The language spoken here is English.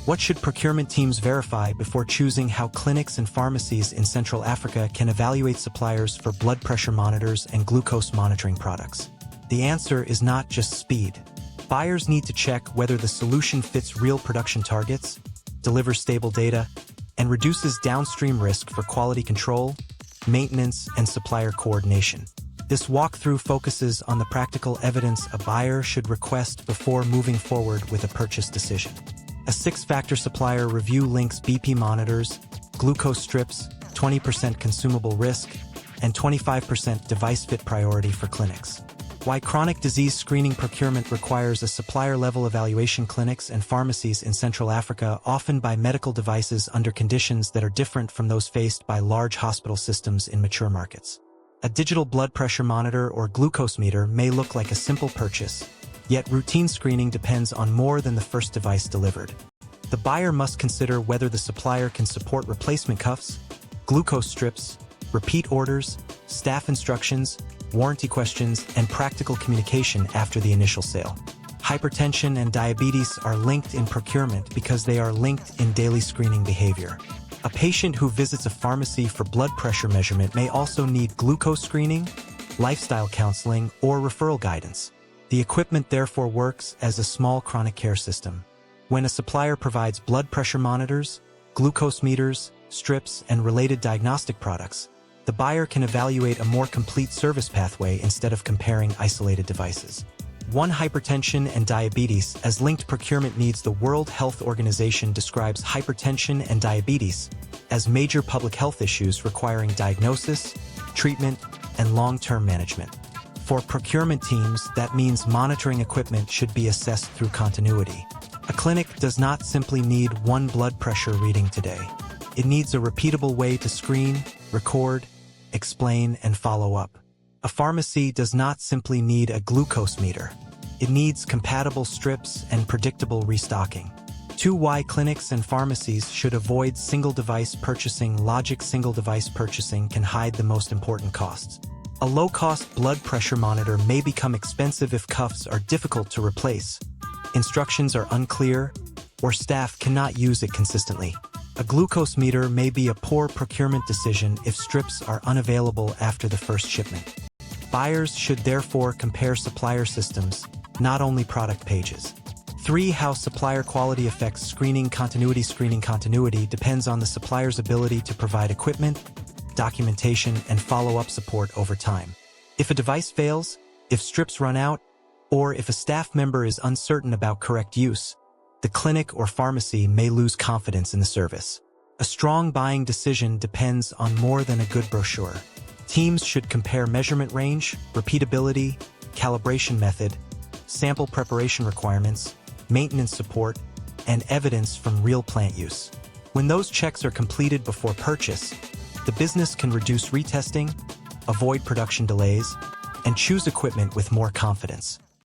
What should procurement teams verify before choosing how clinics and pharmacies in Central Africa can evaluate suppliers for blood pressure monitors and glucose monitoring products? The answer is not just speed. Buyers need to check whether the solution fits real production targets, delivers stable data, and reduces downstream risk for quality control, maintenance, and supplier coordination. This walkthrough focuses on the practical evidence a buyer should request before moving forward with a purchase decision. A 6-factor supplier review links BP monitors, glucose strips, 20% consumable risk, and 25% device fit priority for clinics. Why chronic disease screening procurement requires a supplier-level evaluation. Clinics and pharmacies in Central Africa often buy medical devices under conditions that are different from those faced by large hospital systems in mature markets. A digital blood pressure monitor or glucose meter may look like a simple purchase, yet routine screening depends on more than the first device delivered. The buyer must consider whether the supplier can support replacement cuffs, glucose strips, repeat orders, staff instructions, warranty questions, and practical communication after the initial sale. Hypertension and diabetes are linked in procurement because they are linked in daily screening behavior. A patient who visits a pharmacy for blood pressure measurement may also need glucose screening, lifestyle counseling, or referral guidance. The equipment therefore works as a small chronic care system. When a supplier provides blood pressure monitors, glucose meters, strips, and related diagnostic products, the buyer can evaluate a more complete service pathway instead of comparing isolated devices. Hypertension and diabetes as linked procurement needs. The World Health Organization describes hypertension and diabetes as major public health issues requiring diagnosis, treatment, and long-term management. For procurement teams, that means monitoring equipment should be assessed through continuity. A clinic does not simply need one blood pressure reading today. It needs a repeatable way to screen, record, explain, and follow up. A pharmacy does not simply need a glucose meter. It needs compatible strips and predictable restocking. 2. Why clinics and pharmacies should avoid single-device purchasing. Logic: single-device purchasing can hide the most important costs. A low-cost blood pressure monitor may become expensive if cuffs are difficult to replace, instructions are unclear, or staff cannot use it consistently. A glucose meter may be a poor procurement decision if strips are unavailable after the first shipment. Buyers should therefore compare supplier systems, not only product pages. 3. How supplier quality affects screening continuity. Screening continuity depends on the supplier's ability to provide equipment, documentation, and follow-up support over time. If a device fails, if strips run out, or if a staff member is uncertain about correct use, the clinic or pharmacy may lose confidence in the service. A strong buying decision depends on more than a good brochure. Teams should compare measurement range, repeatability, calibration method, sample preparation requirements, maintenance support, and evidence from real plant use. When those checks are completed before purchase, the business can reduce retesting, avoid production delays, and choose equipment with more confidence.